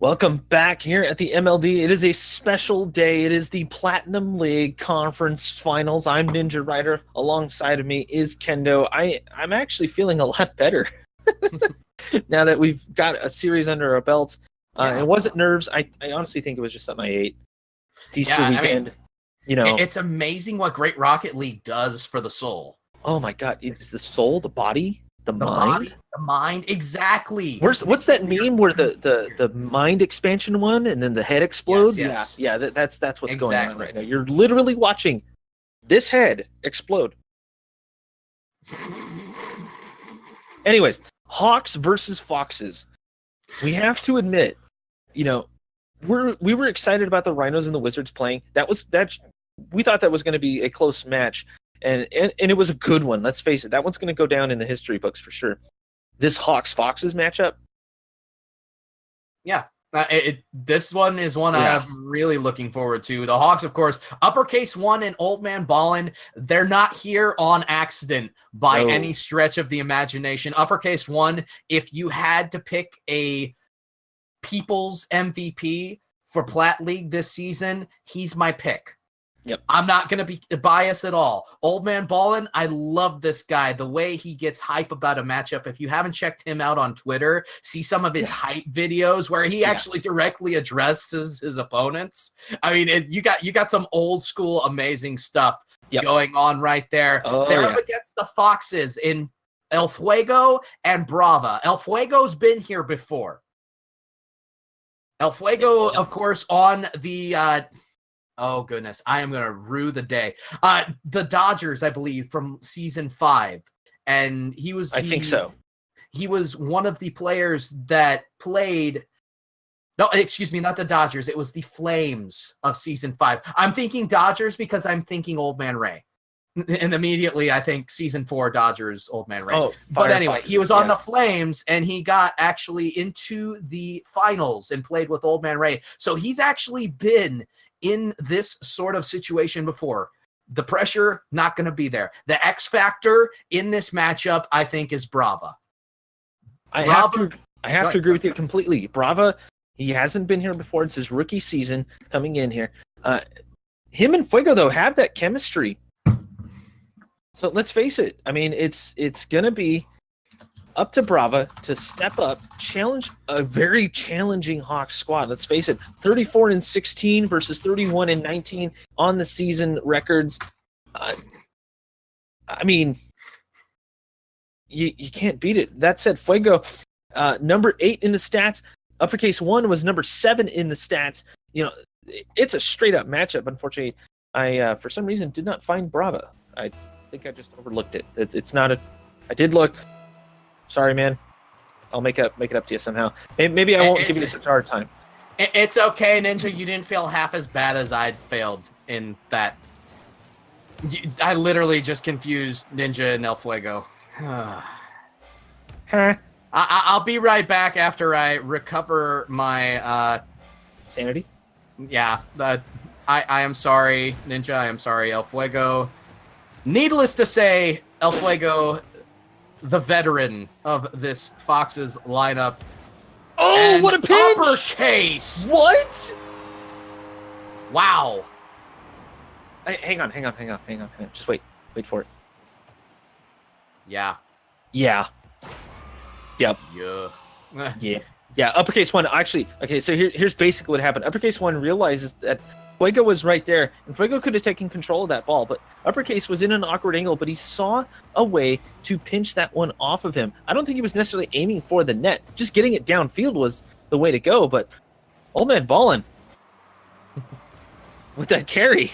Welcome back here at the MLD. It is a special day. It is the Platinum League Conference Finals. I'm Ninja Rider. Alongside of me is Kendo. I'm actually feeling a lot better now that we've got a series under our belts. It wasn't nerves. I honestly think it was just something I ate. It's Easter weekend. It's amazing what Great Rocket League does for the soul. Oh my God. It's the soul, the body, the mind? The mind, exactly. What's that meme where the mind expansion one and then the head explodes? Yes. Yeah, that's what's going on right now. You're literally watching this head explode. Anyways, Hawks versus Foxes. We have to admit, we were excited about the Rhinos and the Wizards playing. We thought that was going to be a close match, and it was a good one. Let's face it, that one's going to go down in the history books for sure. This Hawks-Foxes matchup? Yeah. This one is one I'm really looking forward to. The Hawks, of course, Uppercase 1 and Old Man Ballin, they're not here on accident by any stretch of the imagination. Uppercase 1, if you had to pick a People's MVP for Plat League this season, he's my pick. Yep. I'm not going to be biased at all. Old Man Ballin, I love this guy. The way he gets hype about a matchup. If you haven't checked him out on Twitter, see some of his hype videos where he actually directly addresses his opponents. I mean, you got some old school amazing stuff going on right there. They're up against the Foxes in El Fuego and Brava. El Fuego's been here before. El Fuego, of course, on the oh, goodness. I am going to rue the day. The Dodgers, I believe, from season 5. And he was I think so. He was one of the players that played. No, excuse me, not the Dodgers. It was the Flames of season 5. I'm thinking Dodgers because I'm thinking Old Man Ray. And immediately I think season 4 Dodgers, Old Man Ray. Oh, but anyway, Foxes, he was on the Flames and he got actually into the finals and played with Old Man Ray. So he's actually been in this sort of situation before. The pressure, not going to be there. The X factor in this matchup, I think, is Brava. I have to agree with you completely. Brava, he hasn't been here before. It's his rookie season coming in here. Him and Fuego, though, have that chemistry. So let's face it. I mean, it's going to be up to Brava to step up, challenge a very challenging Hawks squad. Let's face it, 34-16 versus 31-19 on the season records. I mean, you can't beat it. That said, Fuego, number 8 in the stats. Uppercase 1 was number 7 in the stats. It's a straight up matchup. Unfortunately, I for some reason did not find Brava. I think I just overlooked it. It's not a. I did look. Sorry, man. I'll make it up to you somehow. Maybe I won't give you such a hard time. It's okay, Ninja. You didn't feel half as bad as I failed in that. I literally just confused Ninja and El Fuego. I'll be right back after I recover my sanity. Yeah, I am sorry, Ninja. I am sorry, El Fuego. Needless to say, El Fuego, the veteran of this Foxes lineup. Oh, what a pinch! Uppercase! What? Wow. Hang on. Just wait for it. Yeah. Yep. Yeah. Uppercase 1 actually. Okay, so here's basically what happened. Uppercase 1 realizes that Fuego was right there, and Fuego could have taken control of that ball, but Uppercase was in an awkward angle, but he saw a way to pinch that one off of him. I don't think he was necessarily aiming for the net. Just getting it downfield was the way to go, but Old Man Ballin with that carry.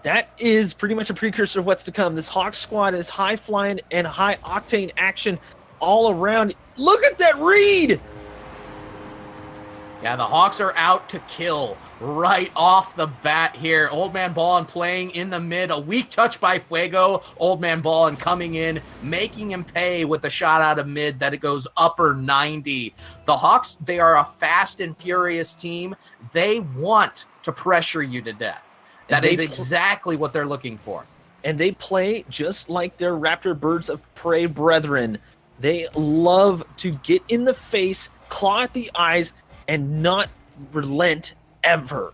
That is pretty much a precursor of what's to come. This Hawks squad is high-flying and high-octane action all around. Look at that read! Yeah, the Hawks are out to kill right off the bat here. Old Man Ballin playing in the mid. A weak touch by Fuego. Old Man Ballin coming in, making him pay with a shot out of mid that it goes upper 90. The Hawks, they are a fast and furious team. They want to pressure you to death. That is exactly what they're looking for. And they play just like their Raptor Birds of Prey brethren. They love to get in the face, claw at the eyes, and not relent ever.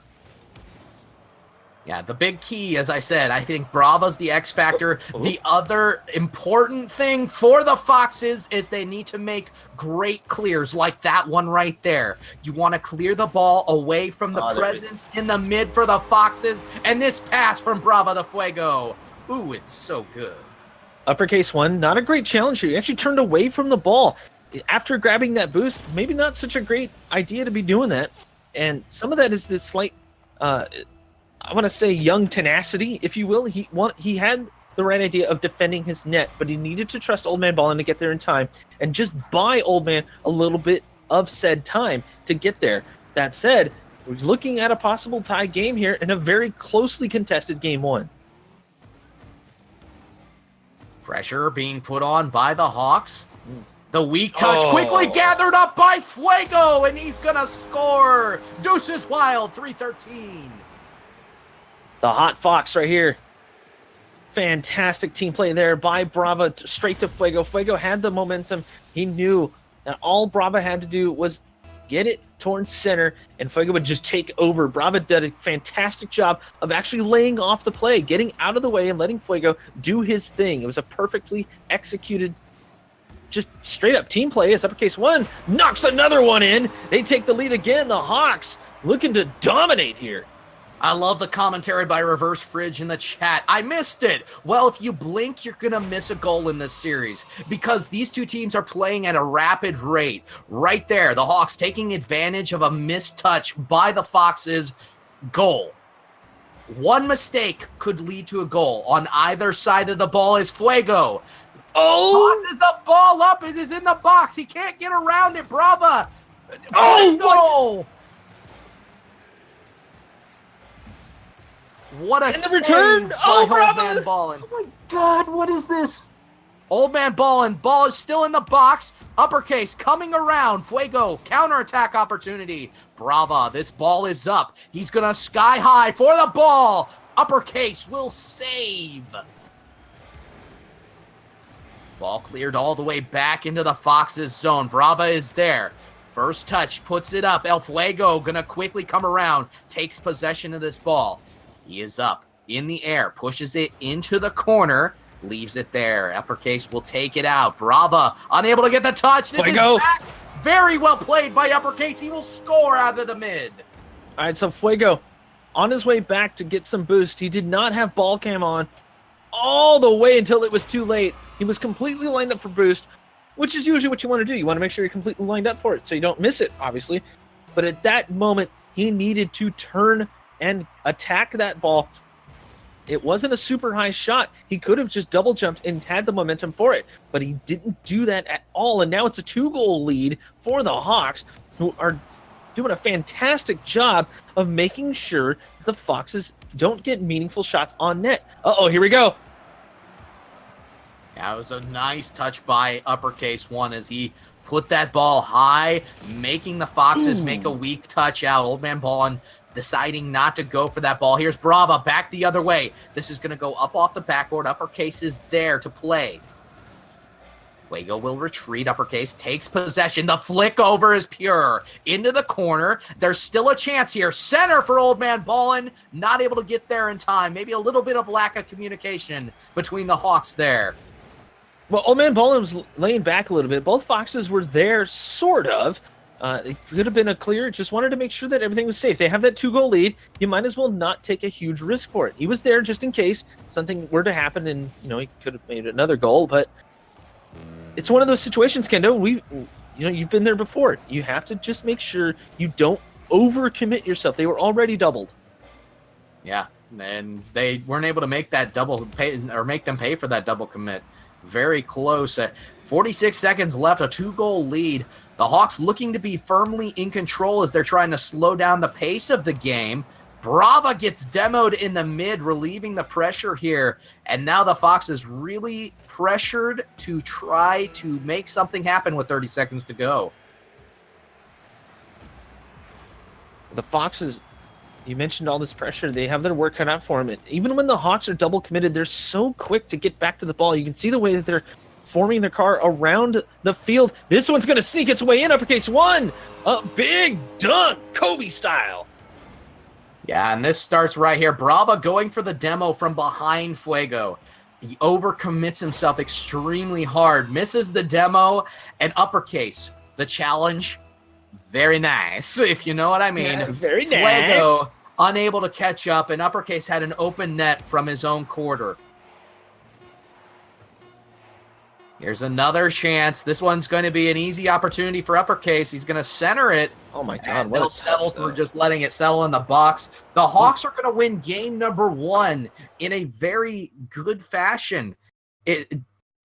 Yeah, the big key, as I said, I think Brava's the X factor. The other important thing for the Foxes is they need to make great clears like that one right there. You want to clear the ball away from the presence in the mid for the Foxes, and this pass from Brava de Fuego. Ooh, it's so good. Uppercase 1, not a great challenge here. He actually turned away from the ball. After grabbing that boost, maybe not such a great idea to be doing that. And some of that is this slight... I want to say young tenacity, if you will. He had the right idea of defending his net, but he needed to trust Old Man Ballin to get there in time and just buy Old Man a little bit of said time to get there. That said, we're looking at a possible tie game here in a very closely contested game 1. Pressure being put on by the Hawks. The weak touch quickly gathered up by Fuego, and he's going to score. Deuces Wild, 3-13. The Hot Fox right here. Fantastic team play there by Brava, straight to Fuego. Fuego had the momentum. He knew that all Brava had to do was get it towards center, and Fuego would just take over. Brava did a fantastic job of actually laying off the play, getting out of the way and letting Fuego do his thing. It was a perfectly executed, just straight up team play as Uppercase 1 knocks another one in. They take the lead again. The Hawks looking to dominate here. I love the commentary by Reverse Fridge in the chat. I missed it. Well, if you blink, you're going to miss a goal in this series because these two teams are playing at a rapid rate. Right there, the Hawks taking advantage of a missed touch by the Foxes. Goal. One mistake could lead to a goal. On either side of the ball is Fuego. Tosses the ball up as he's in the box. He can't get around it. Brava. What? What a and the return! Old Man Ballin. Oh my God, what is this? Old Man Ballin. Ball is still in the box. Uppercase coming around. Fuego, counterattack opportunity. Brava, this ball is up. He's going to sky high for the ball. Uppercase will save. Ball cleared all the way back into the Foxes zone. Brava is there. First touch, puts it up. El Fuego going to quickly come around. Takes possession of this ball. He is up in the air, pushes it into the corner, leaves it there. Uppercase will take it out. Brava unable to get the touch. This is back. Very well played by Uppercase. He will score out of the mid. All right, so Fuego on his way back to get some boost. He did not have ball cam on all the way until it was too late. He was completely lined up for boost, which is usually what you want to do. You want to make sure you're completely lined up for it so you don't miss it, obviously. But at that moment, he needed to turn and attack that ball. It wasn't a super high shot. He could have just double jumped and had the momentum for it, but he didn't do that at all. And now it's a 2-goal lead for the Hawks, who are doing a fantastic job of making sure the Foxes don't get meaningful shots on net. Uh-oh, here we go. That was a nice touch by Uppercase 1 as he put that ball high, making the Foxes make a weak touch out. Old Man Ballin deciding not to go for that ball. Here's Brava back the other way. This is going to go up off the backboard. Uppercase is there to play. Fuego will retreat. Uppercase takes possession. The flick over is pure. Into the corner. There's still a chance here. Center for Old Man Ballin. Not able to get there in time. Maybe a little bit of lack of communication between the Hawks there. Well, Old Man Ballin was laying back a little bit. Both Foxes were there, sort of. It could have been a clear. Just wanted to make sure that everything was safe. They have that 2-goal lead. You might as well not take a huge risk for it. He was there just in case something were to happen, and he could have made another goal. But it's one of those situations, Kendo. You've been there before. You have to just make sure you don't overcommit yourself. They were already doubled. Yeah, and they weren't able to make that double pay or make them pay for that double commit. Very close. 46 seconds left. A 2-goal lead. The Hawks looking to be firmly in control as they're trying to slow down the pace of the game. Brava gets demoed in the mid, relieving the pressure here. And now the Foxes really pressured to try to make something happen with 30 seconds to go. The Foxes, you mentioned all this pressure. They have their work cut out for them. And even when the Hawks are double committed, they're so quick to get back to the ball. You can see the way that they're forming their car around the field. This one's going to sneak its way in. Uppercase one, a big dunk, Kobe style. Yeah, and this starts right here. Brava going for the demo from behind Fuego. He overcommits himself extremely hard, misses the demo, and Uppercase, the challenge, very nice, if you know what I mean. Yeah, very nice. Fuego unable to catch up, and Uppercase had an open net from his own quarter. Here's another chance. This one's going to be an easy opportunity for Uppercase. He's going to center it. Oh my God! They'll settle for just letting it settle in the box. The Hawks are going to win game number 1 in a very good fashion.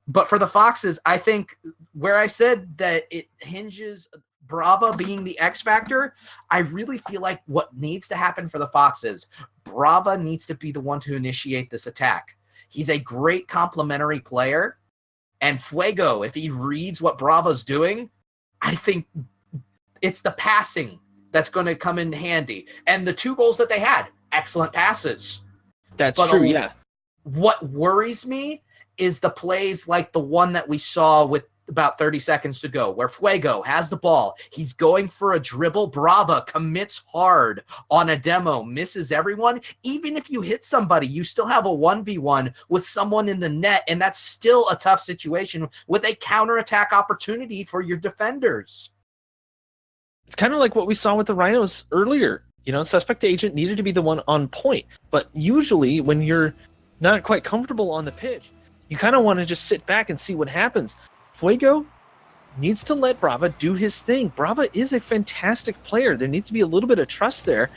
But for the Foxes, I think where I said that it hinges Brava being the X factor, I really feel like what needs to happen for the Foxes, Brava needs to be the one to initiate this attack. He's a great complementary player. And Fuego, if he reads what Brava's doing, I think it's the passing that's going to come in handy. And the 2 goals that they had, excellent passes. That's true, yeah. What worries me is the plays like the one that we saw with about 30 seconds to go, where Fuego has the ball. He's going for a dribble. Brava commits hard on a demo, misses everyone. Even if you hit somebody, you still have a 1v1 with someone in the net, and that's still a tough situation with a counterattack opportunity for your defenders. It's kind of like what we saw with the Rhinos earlier. You know, suspect agent needed to be the one on point. But usually when you're not quite comfortable on the pitch, you kind of want to just sit back and see what happens. Fuego needs to let Brava do his thing. Brava is a fantastic player. There needs to be a little bit of trust there.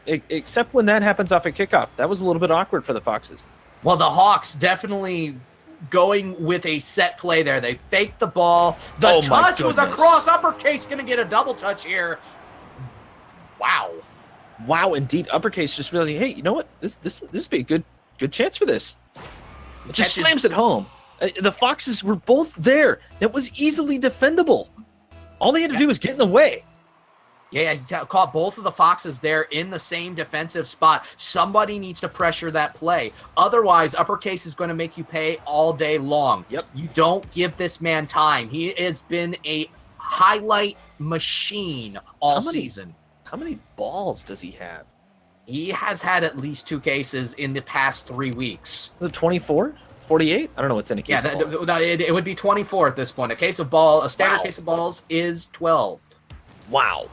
Except when that happens off a kickoff. That was a little bit awkward for the Foxes. Well, the Hawks definitely going with a set play there. They faked the ball. The touch was across. Uppercase going to get a double touch here. Wow. Wow, indeed. Uppercase just realizing, hey, you know what? This would be a good chance for this. It just slams it home. The Foxes were both there. That was easily defendable. All they had to do was get in the way. Yeah, he caught both of the Foxes there in the same defensive spot. Somebody needs to pressure that play. Otherwise, Uppercase is going to make you pay all day long. Yep. You don't give this man time. He has been a highlight machine all season. How many balls does he have? He has had at least 2 cases in the past 3 weeks. 24? 48? I don't know what's in a case of balls. It would be 24 at this point. A standard case of balls is 12. Wow.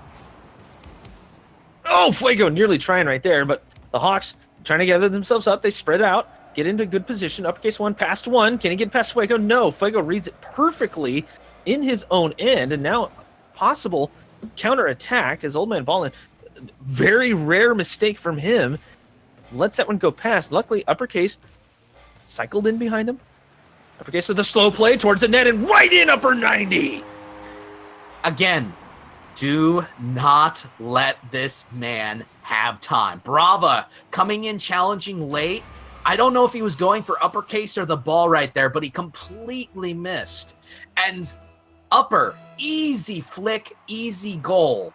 Oh, Fuego nearly trying right there, but the Hawks trying to gather themselves up. They spread out, get into good position. Uppercase one, past one. Can he get past Fuego? No. Fuego reads it perfectly in his own end, and now possible counterattack as Old Man Ballin. Very rare mistake from him. Lets that one go past. Luckily, Uppercase cycled in behind him. Uppercase with a slow play towards the net and right in upper 90. Again, do not let this man have time. Brava coming in challenging late. I don't know if he was going for Uppercase or the ball right there, but he completely missed. And Upper, easy flick, easy goal.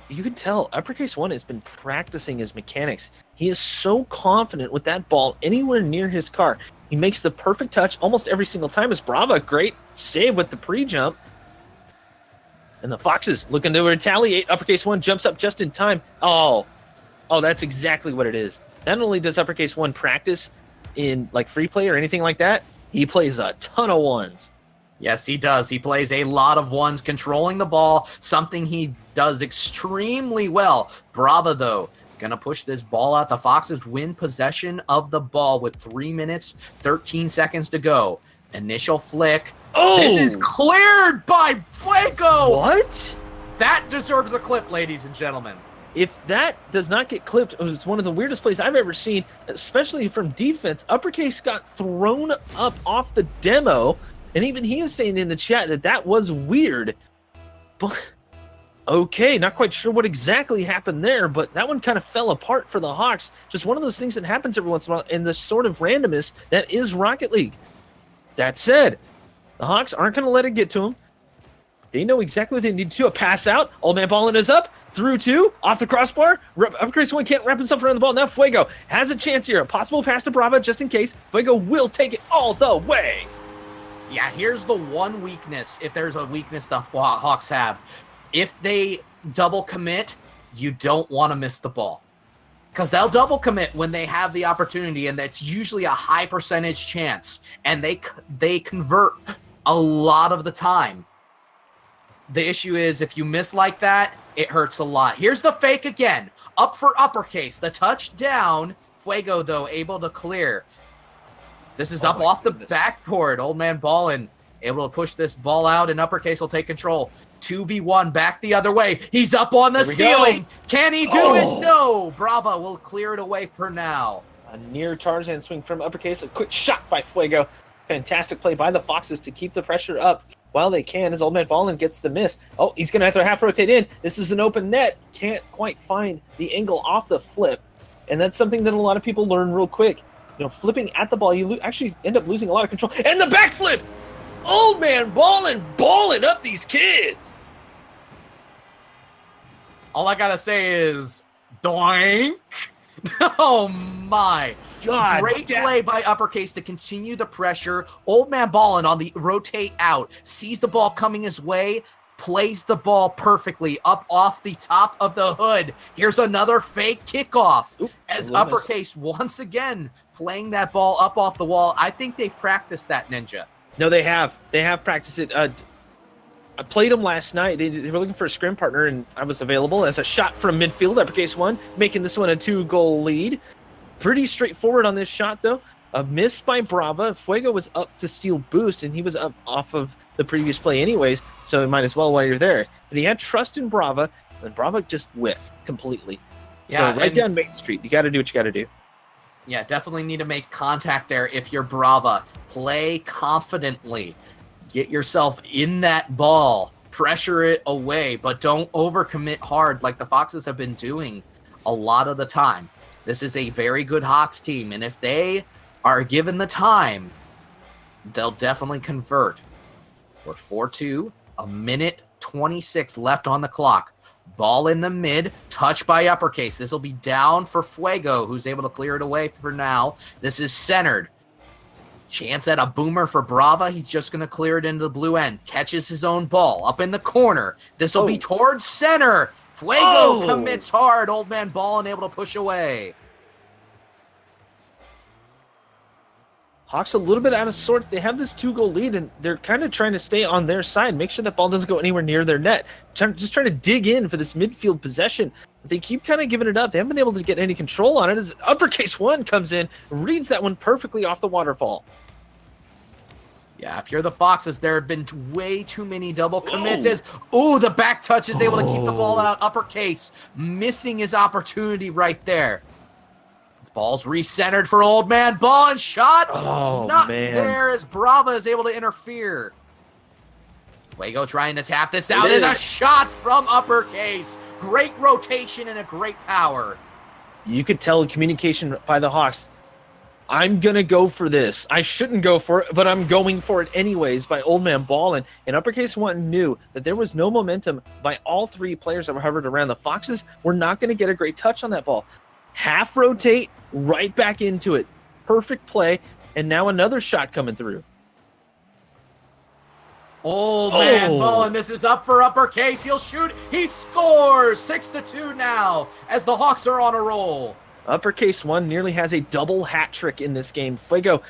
You can tell Uppercase one has been practicing his mechanics. He is so confident with that ball anywhere near his car. He makes the perfect touch almost every single time. As Brava, great save with the pre-jump. And the Foxes looking to retaliate. Uppercase one jumps up just in time. Oh, that's exactly what it is. Not only does Uppercase one practice in like free play or anything like that, he plays a ton of ones. Yes, he does. He plays a lot of ones, controlling the ball, something he does extremely well. Brava, though, going to push this ball out. The Foxes win possession of the ball with 3 minutes, 13 seconds to go. Initial flick. Oh! This is cleared by Fuego! What? That deserves a clip, ladies and gentlemen. If that does not get clipped, it's one of the weirdest plays I've ever seen, especially from defense. Uppercase got thrown up off the demo. And even he was saying in the chat that was weird. But okay, not quite sure what exactly happened there, but that one kind of fell apart for the Hawks. Just one of those things that happens every once in a while in the sort of randomness that is Rocket League. That said, the Hawks aren't going to let it get to them. They know exactly what they need to do. A pass out. Old Man Ballin is up. through two, off the crossbar. Uppercase one can't wrap himself around the ball. Now Fuego has a chance here. A possible pass to Brava just in case. Fuego will take it all the way. Yeah, here's the one weakness, if there's a weakness the Hawks have. If they double commit, you don't want to miss the ball. Because they'll double commit when they have the opportunity, and that's usually a high percentage chance. And they convert a lot of the time. The issue is if you miss like that, it hurts a lot. Here's the fake again. Up for Uppercase. The touchdown. Fuego, though, able to clear. This is up off the backboard. Old man Ballin able to push this ball out, and Uppercase will take control. 2v1 back the other way. He's up on the ceiling. Can he do it? No. Brava will clear it away for now. A near Tarzan swing from Uppercase. A quick shot by Fuego. Fantastic play by the Foxes to keep the pressure up while they can as Old man Ballin gets the miss. Oh, he's going to have to half rotate in. This is an open net. Can't quite find the angle off the flip. And that's something that a lot of people learn real quick. You know, flipping at the ball, you actually end up losing a lot of control. And the backflip! Old man balling up these kids. All I gotta say is, doink! Oh my God! Great play by Uppercase to continue the pressure. Old man Ballin on the rotate out, sees the ball coming his way, plays the ball perfectly up off the top of the hood. Here's another fake kickoff as Uppercase once again playing that ball up off the wall. I think they've practiced that, Ninja. No, they have. They have practiced it. I played them last night. They were looking for a scrim partner, and I was available as a shot from midfield. Uppercase one, making this one a 2-goal lead. Pretty straightforward on this shot, though. A miss by Brava. Fuego was up to steal boost, and he was up off of the previous play anyways, so might as well while you're there. But he had trust in Brava, and Brava just whiffed completely. Yeah, so right down Main Street. You got to do what you got to do. Yeah, definitely need to make contact there if you're Brava. Play confidently. Get yourself in that ball. Pressure it away, but don't overcommit hard like the Foxes have been doing a lot of the time. This is a very good Hawks team, and if they are given the time, they'll definitely convert. We're 4-2, a minute 26 left on the clock. Ball in the mid, touch by Uppercase. This will be down for Fuego, who's able to clear it away for now. This is centered. Chance at a boomer for Brava. He's just going to clear it into the blue end. Catches his own ball up in the corner. This will be towards center. Fuego commits hard. Old man Ballin able to push away. Hawks a little bit out of sorts. They have this 2-goal lead, and they're kind of trying to stay on their side, make sure that ball doesn't go anywhere near their net. Just trying to dig in for this midfield possession. They keep kind of giving it up. They haven't been able to get any control on it as Uppercase one comes in, reads that one perfectly off the waterfall. Yeah, if you're the Foxes, there have been way too many double commits. The back touch is able to keep the ball out. Uppercase missing his opportunity right there. Ball's recentered for Old man Ballin. Shot not there as Brava is able to interfere. Fuego trying to tap this out. Is a shot from Uppercase. Great rotation and a great power. You could tell communication by the Hawks. I'm going to go for this. I shouldn't go for it, but I'm going for it anyways by Old man Ballin. And Uppercase one knew that there was no momentum by all three players that were hovered around. The Foxes were not going to get a great touch on that ball. Half rotate, right back into it. Perfect play, and now another shot coming through. Old man Ballin, this is up for Uppercase. He'll shoot. He scores. 6-2 now as the Hawks are on a roll. Uppercase one nearly has a double hat trick in this game. Fuego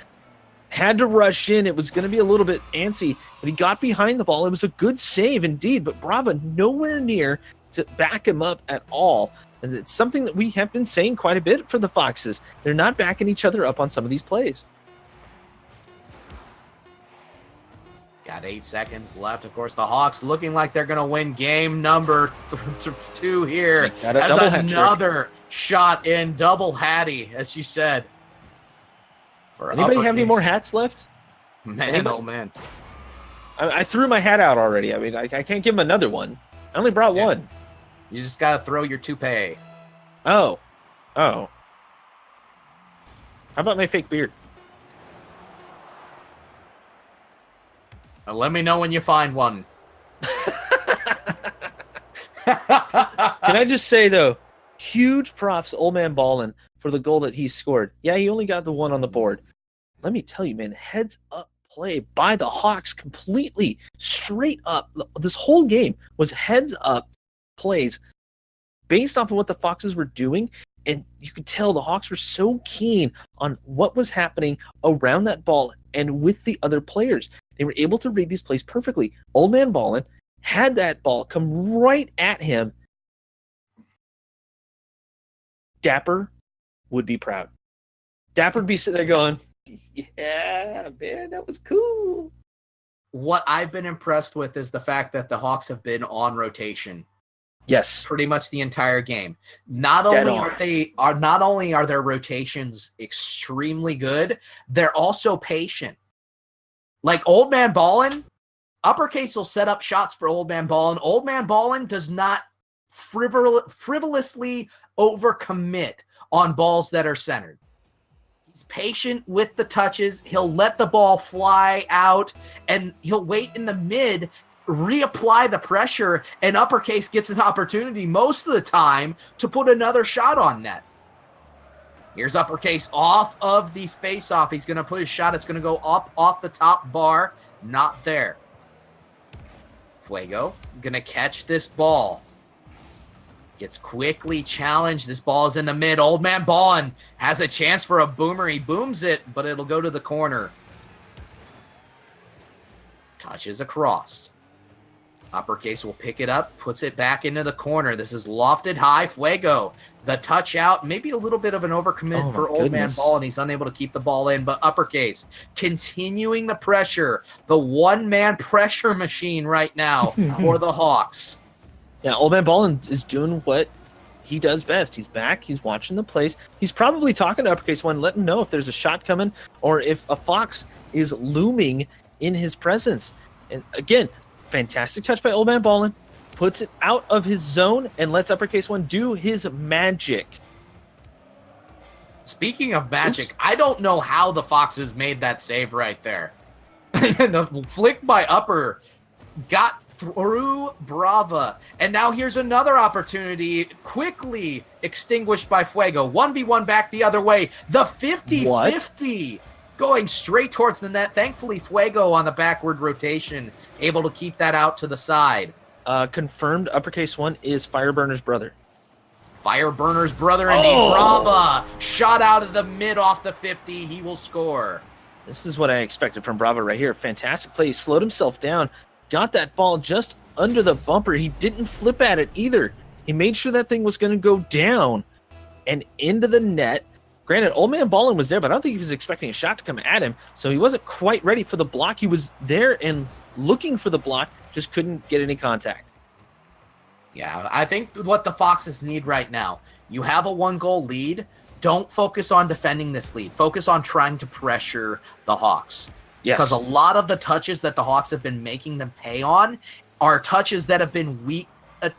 had to rush in. It was going to be a little bit antsy, but he got behind the ball. It was a good save indeed, but Brava nowhere near to back him up at all. And it's something that we have been saying quite a bit for the Foxes. They're not backing each other up on some of these plays. Got 8 seconds left. Of course, the Hawks looking like they're going to win game number 2 here. As another shot in, double hattie, as you said. Anybody have any more hats left? Man, oh man. I threw my hat out already. I mean, I can't give him another one. I only brought one. You just got to throw your toupee. Oh. How about my fake beard? Let me know when you find one. Can Can I just say, though, huge props to Old Man Ballin for the goal that he scored. Yeah, he only got the one on the board. Let me tell you, man, heads up play by the Hawks completely straight up. This whole game was heads up plays based off of what the Foxes were doing. And you could tell the Hawks were so keen on what was happening around that ball and with the other players. They were able to read these plays perfectly. Old Man Ballin had that ball come right at him. Dapper would be proud. Dapper would be sitting there going, yeah, man, that was cool. What I've been impressed with is the fact that the Hawks have been on rotation. Yes. Pretty much the entire game. Not only are their rotations extremely good, they're also patient. Like Old Man Ballin, Uppercase will set up shots for Old Man Ballin. Old Man Ballin does not frivolously overcommit on balls that are centered. He's patient with the touches. He'll let the ball fly out, and he'll wait in the mid, reapply the pressure, and Uppercase gets an opportunity most of the time to put another shot on net. Here's Uppercase off of the face-off. He's going to put his shot. It's going to go up off the top bar. Not there. Fuego going to catch this ball. Gets quickly challenged. This ball is in the mid. Old Man Ballin has a chance for a boomer. He booms it, but it'll go to the corner. Touches across. Uppercase will pick it up, puts it back into the corner. This is lofted high. Fuego, the touch out, maybe a little bit of an overcommit for Old Man Ballin. He's unable to keep the ball in, but Uppercase continuing the pressure. The one-man pressure machine right now for the Hawks. Yeah, Old Man Ballin is doing what he does best. He's back. He's watching the plays. He's probably talking to Uppercase One, letting him know if there's a shot coming or if a Fox is looming in his presence. And again, fantastic touch by Old Man Ballin. Puts it out of his zone and lets Uppercase One do his magic. Speaking of magic, I don't know how the Foxes made that save right there. The flick by Upper got through Brava. And now here's another opportunity, quickly extinguished by Fuego. 1v1 back the other way. The 50-50 going straight towards the net. Thankfully, Fuego on the backward rotation, able to keep that out to the side. Confirmed Uppercase One is Fireburner's brother. Fireburner's brother, indeed. Brava. Shot out of the mid off the 50. He will score. This is what I expected from Brava right here. Fantastic play. He slowed himself down. Got that ball just under the bumper. He didn't flip at it either. He made sure that thing was going to go down and into the net. Granted, Old Man Ballin was there, but I don't think he was expecting a shot to come at him, so he wasn't quite ready for the block. He was there and looking for the block, just couldn't get any contact. Yeah, I think what the Foxes need right now, you have a one-goal lead. Don't focus on defending this lead. Focus on trying to pressure the Hawks. Yes. Because a lot of the touches that the Hawks have been making them pay on are touches that have been weak,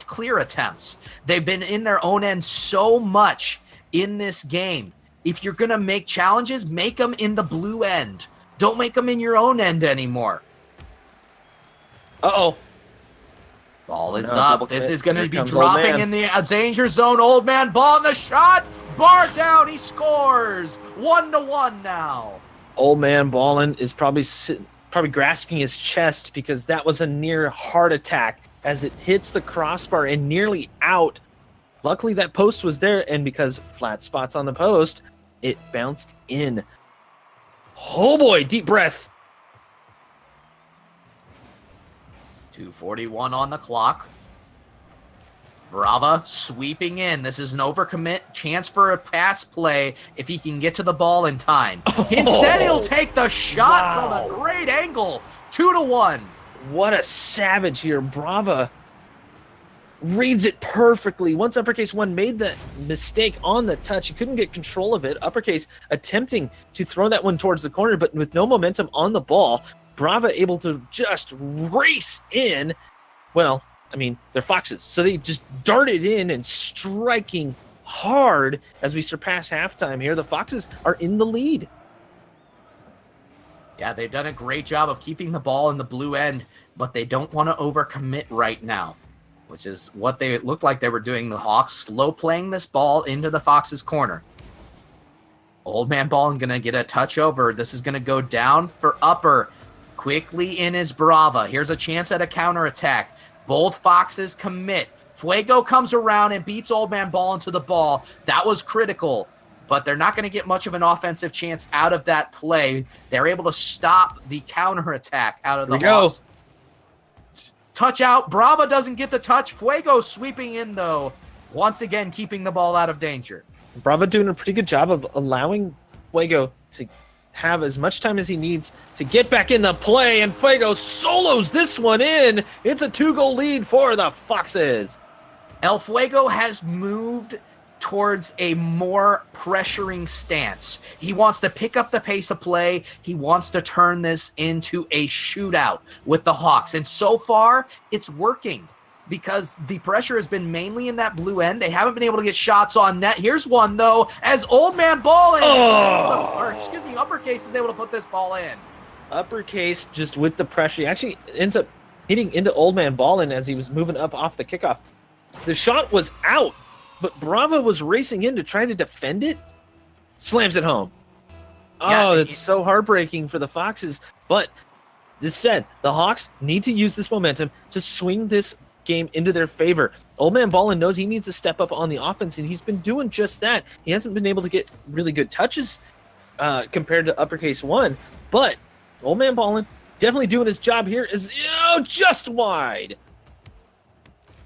clear attempts. They've been in their own end so much in this game. If you're going to make challenges, make them in the blue end. Don't make them in your own end anymore. Uh-oh. Ball is up. This is going to be dropping in the danger zone. Old Man Ballin, the shot. Bar down. He scores. 1-1 now. Old Man Ballin is probably grasping his chest because that was a near heart attack as it hits the crossbar and nearly out. Luckily, that post was there, and because flat spots on the post, it bounced in. Oh boy, deep breath. 2:41 on the clock. Brava sweeping in. This is an overcommit. Chance for a pass play if he can get to the ball in time. Instead, he'll take the shot from a great angle. 2-1. What a savage here. Brava reads it perfectly. Once Uppercase One made the mistake on the touch, he couldn't get control of it. Uppercase attempting to throw that one towards the corner, but with no momentum on the ball. Brava able to just race in. Well, I mean, they're Foxes, so they just darted in and striking hard as we surpass halftime here. The Foxes are in the lead. Yeah, they've done a great job of keeping the ball in the blue end, but they don't want to overcommit right now. which is what they looked like they were doing. The Hawks slow playing this ball into the Fox's corner. Old Man Ballin going to get a touch over. This is going to go down for upper. Quickly in is Brava. Here's a chance at a counterattack. Both Foxes commit. Fuego comes around and beats Old Man Ballin to the ball. That was critical, but they're not going to get much of an offensive chance out of that play. They're able to stop the counterattack out of the Hawks. Touch out. Brava doesn't get the touch. Fuego sweeping in, though. Once again, keeping the ball out of danger. Brava doing a pretty good job of allowing Fuego to have as much time as he needs to get back in the play, and Fuego solos this one in. It's a 2-goal lead for the Foxes. El Fuego has moved towards a more pressuring stance. He wants to pick up the pace of play. He wants to turn this into a shootout with the Hawks, and so far it's working, because the pressure has been mainly in that blue end. They haven't been able to get shots on net. Here's one, though, as Old Man Ballin, Uppercase is able to put this ball in. Uppercase, just with the pressure, he actually ends up hitting into Old Man Ballin as he was moving up off the kickoff. The shot was out, but Brava was racing in to try to defend it. Slams it home. Oh, that's so heartbreaking for the Foxes. But this said, the Hawks need to use this momentum to swing this game into their favor. Old Man Ballin knows he needs to step up on the offense, and he's been doing just that. He hasn't been able to get really good touches compared to Uppercase 1, but Old Man Ballin definitely doing his job here. Is just wide.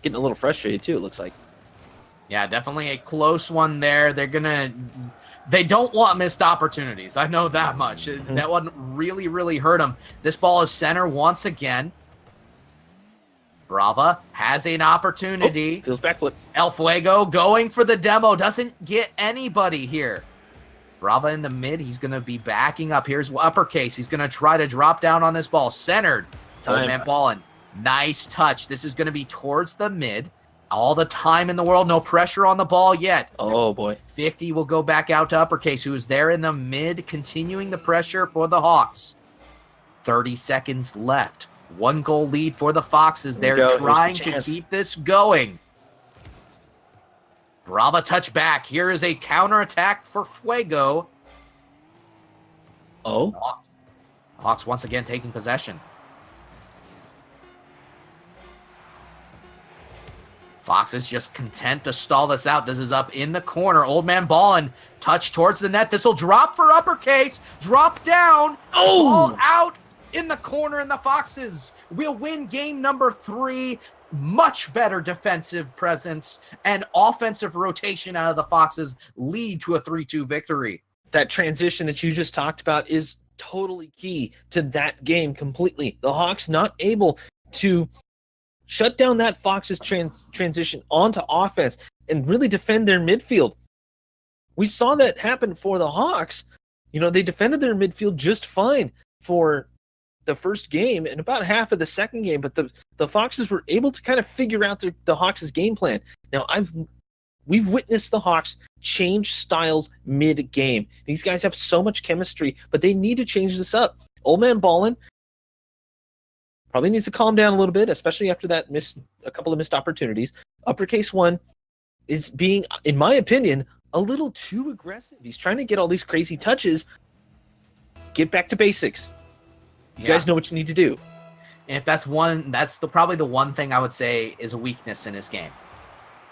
Getting a little frustrated too, it looks like. Yeah, definitely a close one there. They don't want missed opportunities. I know that much. That one really hurt them. This ball is center once again. Brava has an opportunity. Feels backflip. El Fuego going for the demo. Doesn't get anybody here. Brava in the mid. He's going to be backing up. Here's Uppercase. He's going to try to drop down on this ball. Centered. Old Man Ballin. Nice touch. This is going to be towards the mid. All the time in the world. No pressure on the ball yet. Oh, boy. 50 will go back out to Uppercase, who is there in the mid, continuing the pressure for the Hawks. 30 seconds left. 1-goal lead for the Foxes. They're trying to keep this going. Brava touch back. Here is a counterattack for Fuego. Oh. Hawks once again taking possession. Foxes just content to stall this out. This is up in the corner. Old Man Ballin, touch towards the net. This will drop for Uppercase. Drop down. Oh! Ball out in the corner, and the Foxes will win game number 3. Much better defensive presence and offensive rotation out of the Foxes lead to a 3-2 victory. That transition that you just talked about is totally key to that game completely. The Hawks not able to shut down that Fox's transition onto offense and really defend their midfield. We saw that happen for the Hawks. You know, they defended their midfield just fine for the first game and about half of the second game, but the Foxes were able to kind of figure out the Hawks' game plan. Now, we've witnessed the Hawks change styles mid-game. These guys have so much chemistry, but they need to change this up. Old Man Ballin probably needs to calm down a little bit, especially after that a couple of missed opportunities. Uppercase 1 is being, in my opinion, a little too aggressive. He's trying to get all these crazy touches. Get back to basics. You guys know what you need to do. And if that's probably the one thing I would say is a weakness in his game.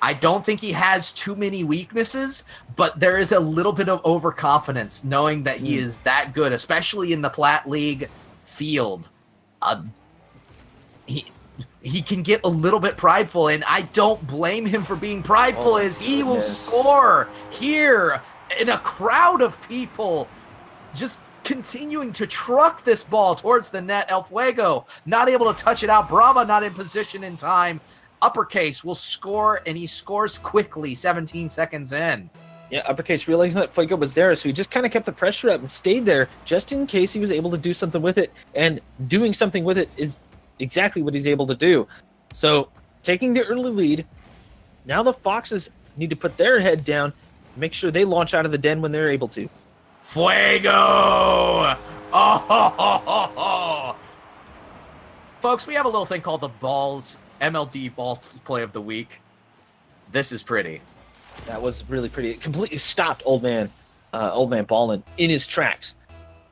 I don't think he has too many weaknesses, but there is a little bit of overconfidence knowing that he is that good, especially in the Platte League field. He can get a little bit prideful, and I don't blame him for being prideful, as he will score here in a crowd of people, just continuing to truck this ball towards the net. El Fuego not able to touch it out. Brava not in position in time. Uppercase will score, and he scores quickly, 17 seconds in. Yeah, Uppercase realizing that Fuego was there, so he just kind of kept the pressure up and stayed there just in case he was able to do something with it, and doing something with it is exactly what he's able to do. So, taking the early lead, now the Foxes need to put their head down, make sure they launch out of the den when they're able to. Fuego! Oh! Folks, we have a little thing called the balls MLD ball play of the week. This is pretty. That was really pretty. It completely stopped Old Man Ballin in his tracks.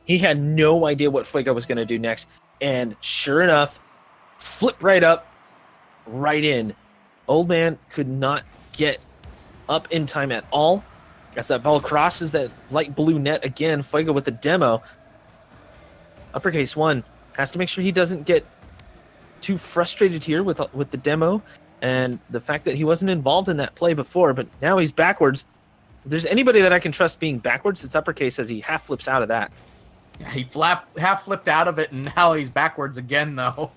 He had no idea what Fuego was going to do next. And sure enough, flipped right up, right in. Old Man could not get up in time at all. As that ball crosses that light blue net again, Fuego with the demo. Uppercase 1 has to make sure he doesn't get too frustrated here with the demo and the fact that he wasn't involved in that play before, but now he's backwards. If there's anybody that I can trust being backwards, it's Uppercase as he half flips out of that. Yeah, he half flipped out of it, and now he's backwards again, though.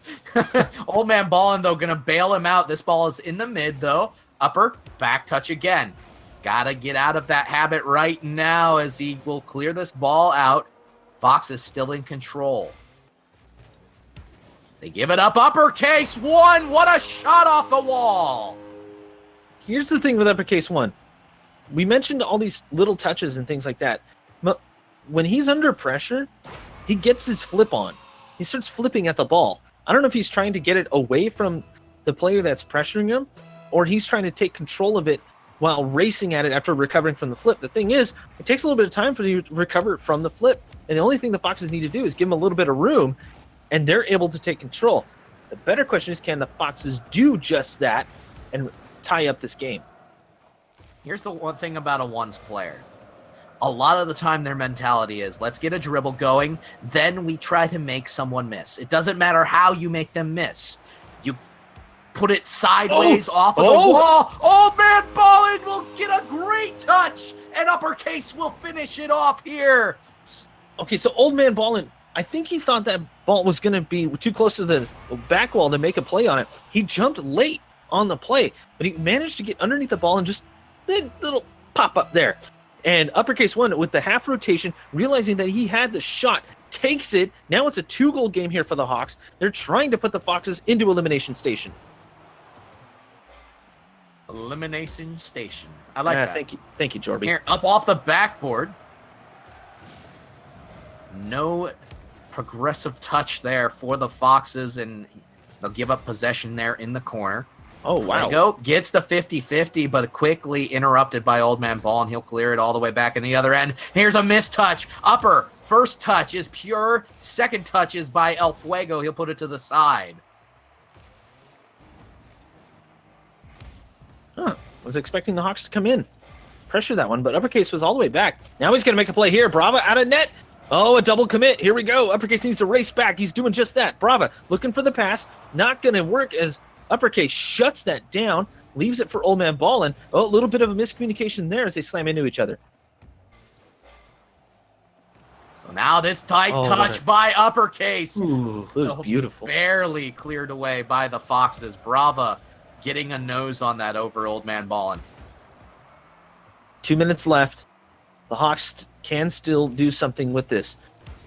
Old Man Ballin, though, going to bail him out. This ball is in the mid, though. Upper, back touch again. Got to get out of that habit right now as he will clear this ball out. Fox is still in control. They give it up. Uppercase 1. What a shot off the wall. Here's the thing with Uppercase 1. We mentioned all these little touches and things like that. But when he's under pressure, he gets his flip on. He starts flipping at the ball. I don't know if he's trying to get it away from the player that's pressuring him, or he's trying to take control of it while racing at it after recovering from the flip. The thing is, it takes a little bit of time for you to recover from the flip. And the only thing the Foxes need to do is give him a little bit of room, and they're able to take control. The better question is, can the Foxes do just that and tie up this game? Here's the one thing about a ones player. A lot of the time their mentality is, let's get a dribble going, then we try to make someone miss. It doesn't matter how you make them miss. You put it sideways off of the wall. Old Man Ballin will get a great touch, and Uppercase will finish it off here. Okay, so Old Man Ballin, I think he thought that ball was going to be too close to the back wall to make a play on it. He jumped late on the play, but he managed to get underneath the ball and just a little pop up there. And Uppercase 1, with the half rotation, realizing that he had the shot, takes it. Now it's a 2-goal game here for the Hawks. They're trying to put the Foxes into elimination station. Elimination station. I like that. Thank you, Jorby. Here, up off the backboard. No progressive touch there for the Foxes, and they'll give up possession there in the corner. Oh, wow. Fuego gets the 50-50, but quickly interrupted by Old Man Ball, and he'll clear it all the way back in the other end. Here's a missed touch. Upper, first touch is pure. Second touch is by El Fuego. He'll put it to the side. I was expecting the Hawks to come in, pressure that one, but Uppercase was all the way back. Now he's going to make a play here. Brava out of net. Oh, a double commit. Here we go. Uppercase needs to race back. He's doing just that. Brava looking for the pass. Not going to work as Uppercase shuts that down, leaves it for Old Man Ballin. Oh, a little bit of a miscommunication there as they slam into each other. So now this tight touch by Uppercase. Ooh, it was beautiful. Barely cleared away by the Foxes. Brava getting a nose on that over Old Man Ballin. 2 minutes left. The Hawks can still do something with this.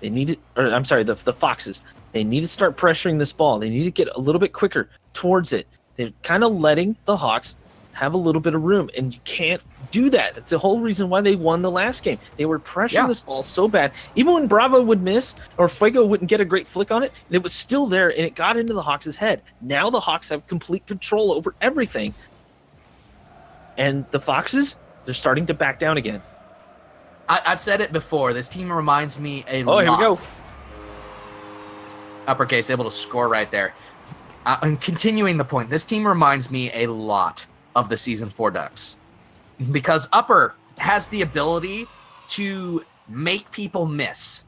They need it, or I'm sorry, the Foxes. They need to start pressuring this ball. They need to get a little bit quicker towards it. They're kind of letting the Hawks have a little bit of room, and you can't do that. That's the whole reason why they won the last game. They were pressuring this ball so bad. Even when Bravo would miss or Fuego wouldn't get a great flick on it, it was still there, and it got into the Hawks' head. Now the Hawks have complete control over everything. And the Foxes, they're starting to back down again. I've said it before. This team reminds me a lot. Oh, here we go. Uppercase able to score right there. And continuing the point, this team reminds me a lot of the Season 4 Ducks. Because Upper has the ability to make people miss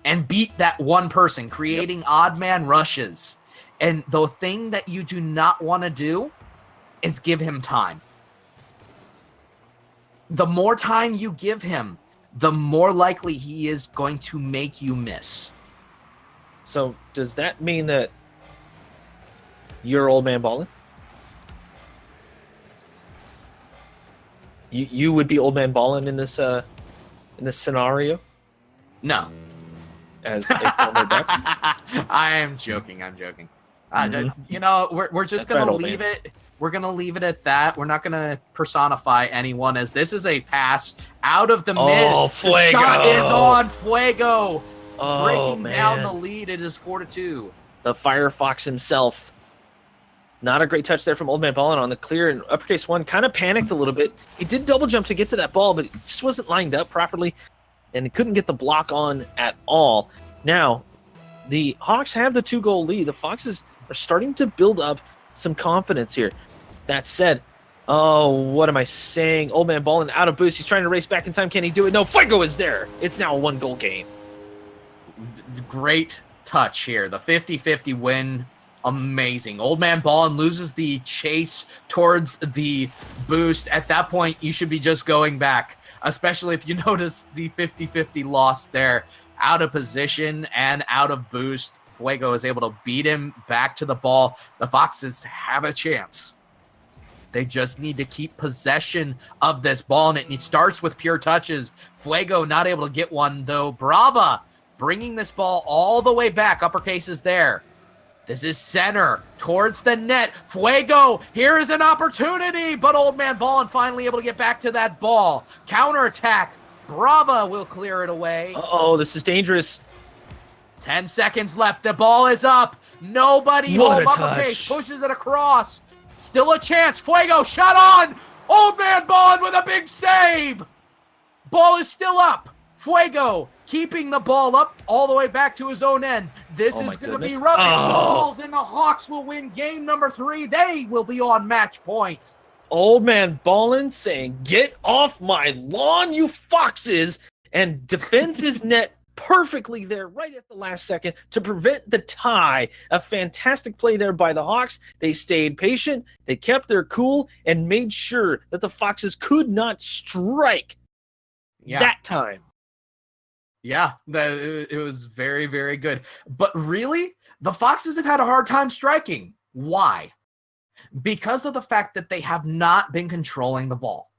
and beat that one person, creating odd man rushes. And the thing that you do not want to do is give him time. The more time you give him, the more likely he is going to make you miss. So does that mean that you're Old Man Ballin? You would be Old Man Ballin in this scenario? No. As a former Duck? I am joking. You know, we're just going to leave it. We're going to leave it at that. We're not going to personify anyone, as this is a pass out of the mid. Oh, Fuego. The shot is on Fuego. Oh, Breaking man. down the lead. It is 4-2. The Firefox himself Not a great touch there from Old Man Ballin on the clear, and uppercase one kind of panicked a little bit. He did double jump to get to that ball, but it just wasn't lined up properly, and he couldn't get the block on at all. Now, the Hawks have the 2-goal lead. The Foxes are starting to build up some confidence here. That said, oh, what am I saying? Old Man Ballin out of boost. He's trying to race back in time. Can he do it? No, Fuego is there. It's now a 1-goal game. Great touch here. The 50-50 win. Amazing. Old Man Ballin loses the chase towards the boost. At that point, you should be just going back, especially if you notice the 50-50 loss there. Out of position and out of boost. Fuego is able to beat him back to the ball. The Foxes have a chance. They just need to keep possession of this ball, and it starts with pure touches. Fuego not able to get one, though. Brava bringing this ball all the way back. Uppercase is there. This is center towards the net. Fuego, here is an opportunity, but Old Man Ballin finally able to get back to that ball. Counterattack. Brava will clear it away. Uh-oh, this is dangerous. 10 seconds left. The ball is up. Nobody home. Uppercase pushes it across. Still a chance. Fuego shot on. Old Man Ballin with a big save. Ball is still up. Fuego keeping the ball up all the way back to his own end. This is going to be rubbing balls, and the Hawks will win game number 3. They will be on match point. Old Man Ballin saying, "Get off my lawn, you foxes," and defends his net perfectly there right at the last second to prevent the tie. A fantastic play there by the Hawks. They stayed patient, they kept their cool, and made sure that the Foxes could not strike that time. Yeah, it was very, very good. But really, the Foxes have had a hard time striking. Why? Because of the fact that they have not been controlling the ball.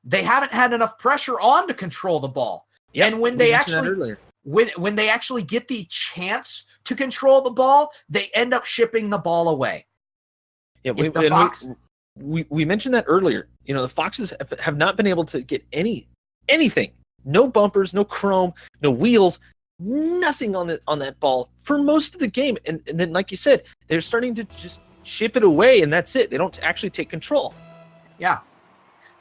They haven't had enough pressure on to control the ball. Yep, and when they actually get the chance to control the ball, they end up shipping the ball away. Yeah, we mentioned that earlier. You know, the Foxes have not been able to get anything. No bumpers, no chrome, no wheels, nothing on that ball for most of the game. And then, like you said, they're starting to just ship it away, and that's it. They don't actually take control. Yeah,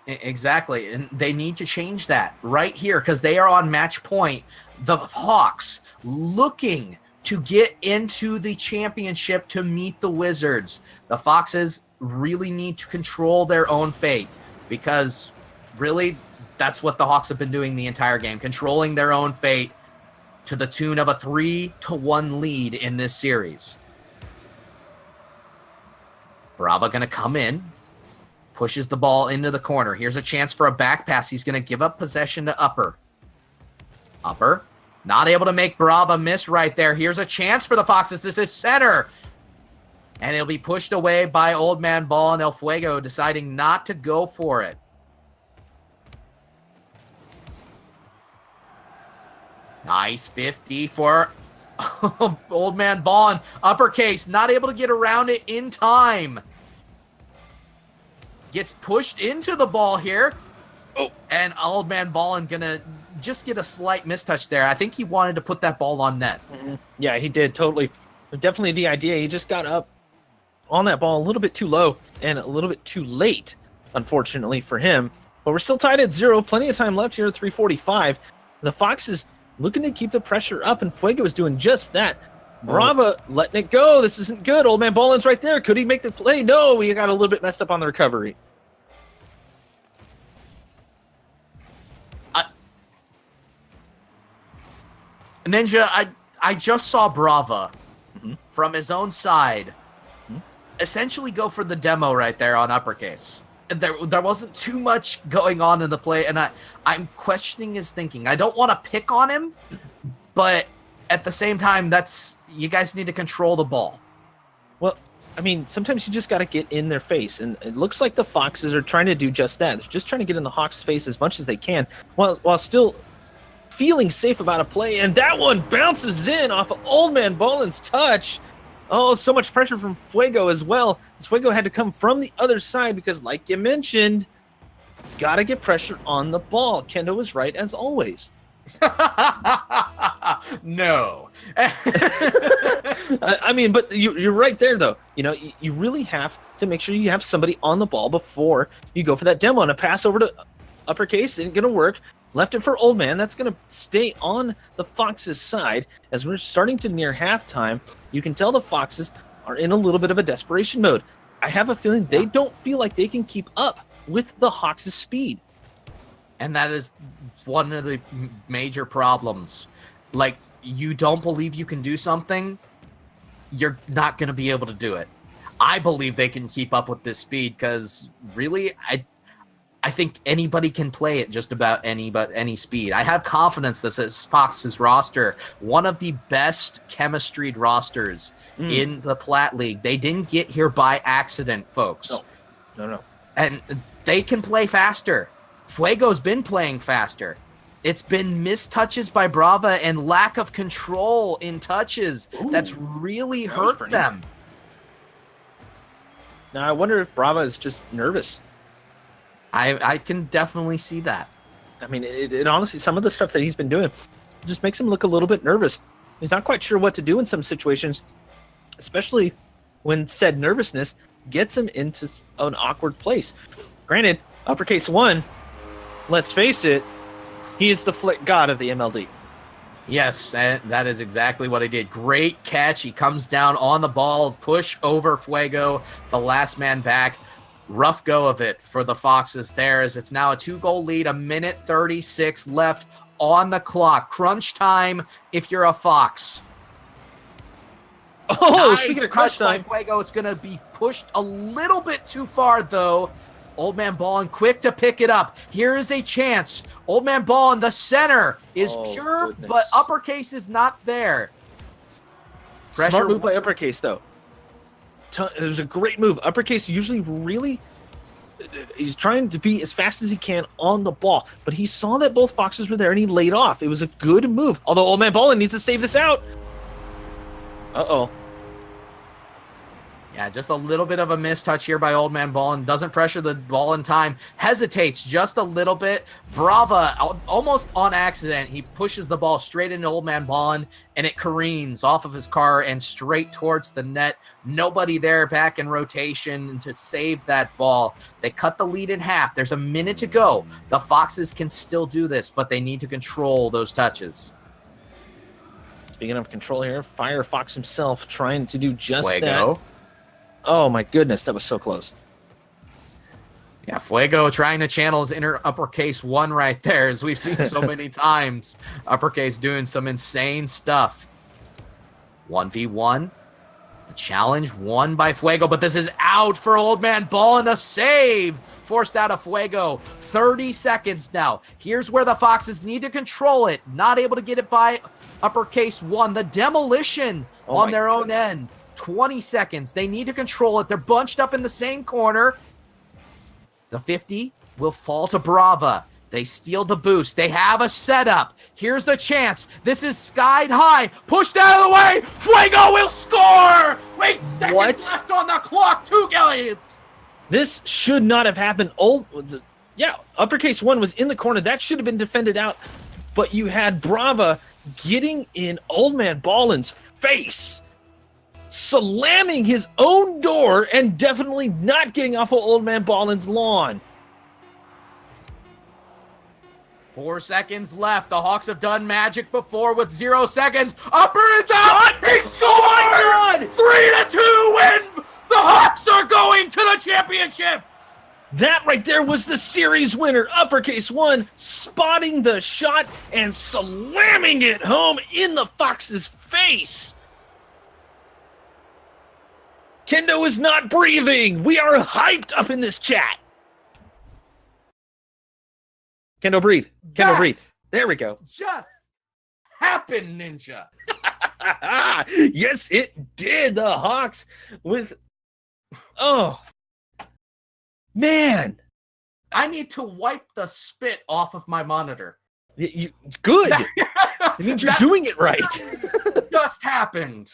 exactly. And they need to change that right here because they are on match point. The Hawks looking to get into the championship to meet the Wizards. The Foxes really need to control their own fate because really that's what the Hawks have been doing the entire game, controlling their own fate to the tune of a 3-1 lead in this series. Brava going to come in, pushes the ball into the corner. Here's a chance for a back pass. He's going to give up possession to Upper. Upper, not able to make Brava miss right there. Here's a chance for the Foxes. This is center. And it'll be pushed away by Old Man Ballin. El Fuego deciding not to go for it. Nice 50 for Old Man Ballin. Uppercase, not able to get around it in time. Gets pushed into the ball here. Oh, and Old Man Ballin gonna just get a slight mistouch there. I think he wanted to put that ball on net. Mm-hmm. Yeah, he did, totally. Definitely the idea. He just got up on that ball a little bit too low and a little bit too late, unfortunately for him. But we're still tied at 0. Plenty of time left here at 3:45. The Foxes looking to keep the pressure up, and Fuego is doing just that. Brava letting it go. This isn't good. Old Man Ballin's right there. Could he make the play? No, he got a little bit messed up on the recovery. Ninja, I just saw Brava from his own side essentially go for the demo right there on Uppercase. There wasn't too much going on in the play, and I'm questioning his thinking. I don't want to pick on him, but at the same time, you guys need to control the ball. Well, I mean, sometimes you just got to get in their face, and it looks like the Foxes are trying to do just that. They're just trying to get in the Hawks' face as much as they can, while still feeling safe about a play, and that one bounces in off of Old Man Ballin's touch. Oh, so much pressure from Fuego as well. Fuego had to come from the other side because, like you mentioned, got to get pressure on the ball. Kendo was right, as always. No. I mean, but you're right there, though. You really have to make sure you have somebody on the ball before you go for that demo. And a pass over to uppercase isn't going to work. Left it for Old Man. That's going to stay on the Foxes' side. As we're starting to near halftime, you can tell the Foxes are in a little bit of a desperation mode. I have a feeling they don't feel like they can keep up with the Hawks' speed. And that is one of the major problems. Like, you don't believe you can do something, you're not going to be able to do it. I believe they can keep up with this speed because, really, I think anybody can play at just about any speed. I have confidence this is Fox's roster, one of the best chemistryed rosters in the Plat League. They didn't get here by accident, folks. No. And they can play faster. Fuego's been playing faster. It's been missed touches by Brava and lack of control in touches that's really hurt them. Now, I wonder if Brava is just nervous. I can definitely see that. I mean, it honestly, some of the stuff that he's been doing just makes him look a little bit nervous. He's not quite sure what to do in some situations, especially when said nervousness gets him into an awkward place. Granted, uppercase 1, let's face it, he is the flick god of the MLD. Yes, that is exactly what he did. Great catch. He comes down on the ball, push over Fuego, the last man back. Rough go of it for the Foxes there, as it's now a 2-goal lead, 1:36 left on the clock. Crunch time if you're a Fox. Oh, nice speaking of crunch time. Fuego, it's going to be pushed a little bit too far, though. Old Man Ballin quick to pick it up. Here is a chance. Old Man Ballin, the center, is pure, goodness. but uppercase is not there. Pressure. Smart move by uppercase, though. It was a great move. Uppercase usually really, he's trying to be as fast as he can on the ball, but he saw that both Foxes were there and he laid off. It was a good move. Although Old Man Ballin needs to save this out. Uh-oh. Yeah, just a little bit of a mistouch here by Old Man Ballin. Doesn't pressure the ball in time. Hesitates just a little bit. Brava, almost on accident, he pushes the ball straight into Old Man Ballin, and it careens off of his car and straight towards the net. Nobody there back in rotation to save that ball. They cut the lead in half. There's a minute to go. The Foxes can still do this, but they need to control those touches. Speaking of control here, Firefox himself trying to do just Fuego. that. Oh my goodness, that was so close. Yeah, Fuego trying to channel his inner uppercase 1 right there, as we've seen so many times. Uppercase doing some insane stuff. 1v1. The challenge won by Fuego, but this is out for Old Man Ballin. A save forced out of Fuego. 30 seconds now. Here's where the Foxes need to control it. Not able to get it by uppercase 1. The demolition on their own end. 20 seconds. They need to control it. They're bunched up in the same corner. The 50 will fall to Brava. They steal the boost. They have a setup. Here's the chance. This is skied high. Pushed out of the way. Fuego will score. 8 seconds left on the clock. 2 games. This should not have happened. Uppercase 1 was in the corner. That should have been defended out. But you had Brava getting in Old Man Ballin's face, slamming his own door, and definitely not getting off of Old Man Ballin's lawn. 4 seconds left. The Hawks have done magic before with 0 seconds. Upper is out. He scored! 3-2 win. The Hawks are going to the championship. That right there was the series winner. Uppercase 1 spotting the shot and slamming it home in the Fox's face. Kendo is not breathing. We are hyped up in this chat. Kendo, breathe. Kendo, breathe. There we go. Just happened, Ninja. Yes, it did. The Hawks with... Oh. Man. I need to wipe the spit off of my monitor. Good. It means you're doing it right. Just happened.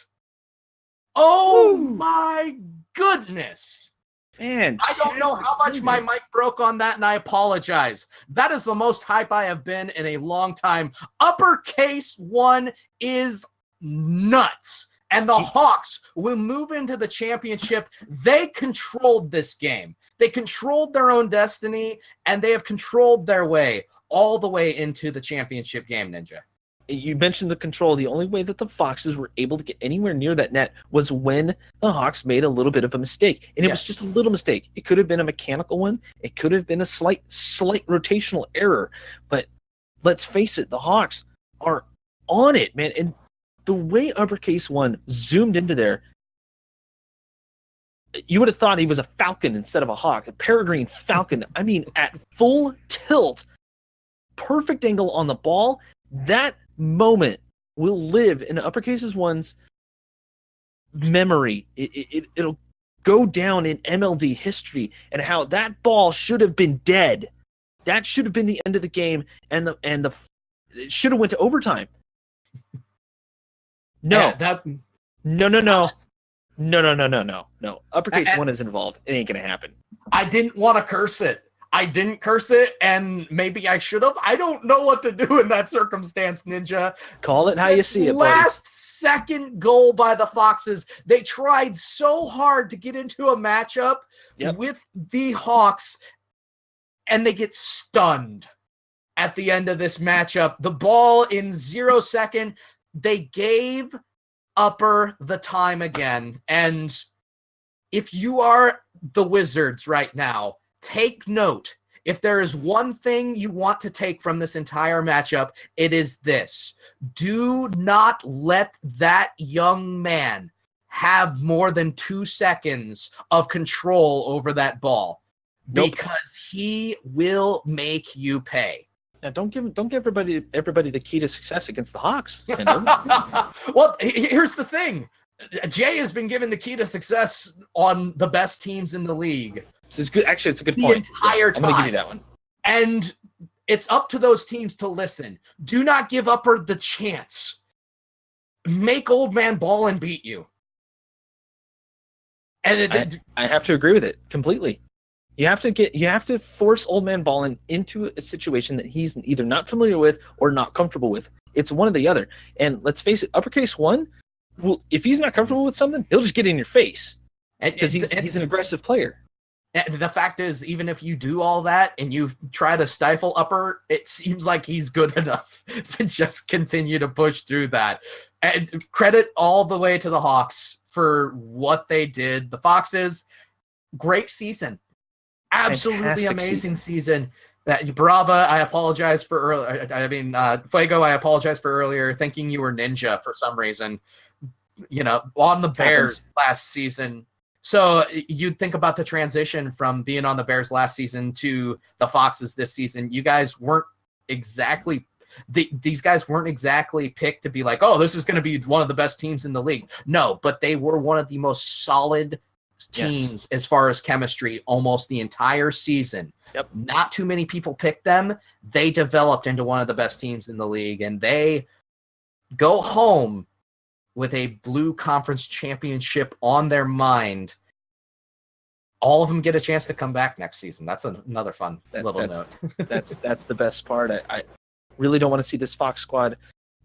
Oh my goodness. Fantastic. I don't know how much my mic broke on that, and I apologize. That is the most hype I have been in a long time. Uppercase 1 is nuts. And the Hawks will move into the championship. They controlled this game. They controlled their own destiny, and they have controlled their way all the way into the championship game, Ninja. You mentioned the control. The only way that the Foxes were able to get anywhere near that net was when the Hawks made a little bit of a mistake. And it was just a little mistake. It could have been a mechanical one. It could have been a slight rotational error. But let's face it, the Hawks are on it, man. And the way Uppercase 1 zoomed into there, you would have thought he was a Falcon instead of a Hawk, a peregrine Falcon. I mean, at full tilt, perfect angle on the ball. That moment will live in Uppercase 1's memory. It'll go down in MLD history, and how that ball should have been dead. That should have been the end of the game, and it should have went to overtime. No. Yeah, No. Uppercase 1 is involved. It ain't gonna happen. I didn't want to curse it. I didn't curse it, and maybe I should have. I don't know what to do in that circumstance, Ninja. Call it how you see it, buddy. Last second goal by the Foxes. They tried so hard to get into a matchup with the Hawks, and they get stunned at the end of this matchup. The ball in 0 second. They gave Upper the time again. And if you are the Wizards right now, take note. If there is one thing you want to take from this entire matchup, it is this. Do not let that young man have more than 2 seconds of control over that ball. Nope. Because he will make you pay. Now, don't give everybody the key to success against the Hawks. Well, here's the thing. Jay has been given the key to success on the best teams in the league. This is good. Actually, it's a good the point. Entire time. I'm going to give you that one. And it's up to those teams to listen. Do not give Upper the chance. Make Old Man Ballin beat you. And I have to agree with it completely. You have to force Old Man Ballin into a situation that he's either not familiar with or not comfortable with. It's one or the other. And let's face it, Uppercase 1, well, if he's not comfortable with something, he'll just get in your face because he's an aggressive player. And the fact is, even if you do all that and you try to stifle Upper, it seems like he's good enough to just continue to push through that. And credit all the way to the Hawks for what they did. The Foxes, great season. Absolutely Fantastic amazing season. That Brava, I apologize for earlier. Fuego, I apologize for earlier thinking you were Ninja for some reason. On the Bears last season. So you'd think about the transition from being on the Bears last season to the Foxes this season. You guys weren't exactly these guys weren't exactly picked to be like, oh, this is going to be one of the best teams in the league. No, but they were one of the most solid teams as far as chemistry almost the entire season. Yep. Not too many people picked them. They developed into one of the best teams in the league, and they go home with a Blue Conference championship on their mind. All of them get a chance to come back next season. That's another fun little note. that's the best part. I really don't want to see this Fox squad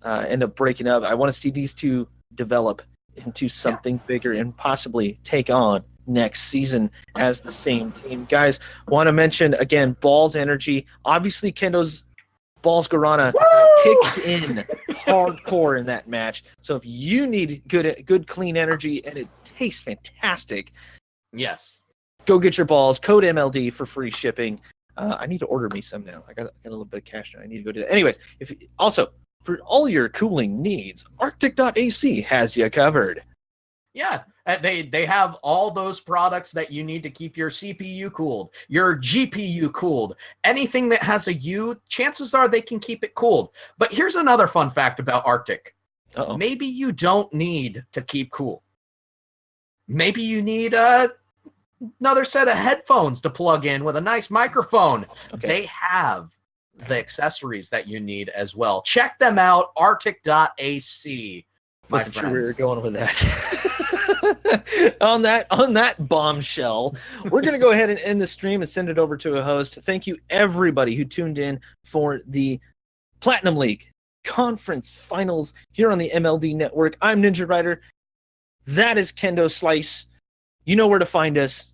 end up breaking up. I want to see these two develop into something bigger and possibly take on next season as the same team. Guys, want to mention again, Balls Energy. Obviously, Kendo's Balls Guarana kicked in hardcore in that match. So if you need good clean energy and it tastes fantastic, yes, go get your balls. Code MLD for free shipping. I need to order me some now. I got a little bit of cash now. I need to go do that. Anyways, also for all your cooling needs, Arctic.ac has you covered. Yeah, they have all those products that you need to keep your CPU cooled, your GPU cooled. Anything that has a U, chances are they can keep it cooled. But here's another fun fact about Arctic. Uh-oh. Maybe you don't need to keep cool. Maybe you need another set of headphones to plug in with a nice microphone. Okay. They have the accessories that you need as well. Check them out, Arctic.ac. Wasn't sure where we were going with that. on that bombshell, we're going to go ahead and end the stream and send it over to a host. Thank you everybody who tuned in for the Platinum League Conference Finals here on the MLD Network. I'm Ninja Rider. That is Kendo Slice. You know where to find us.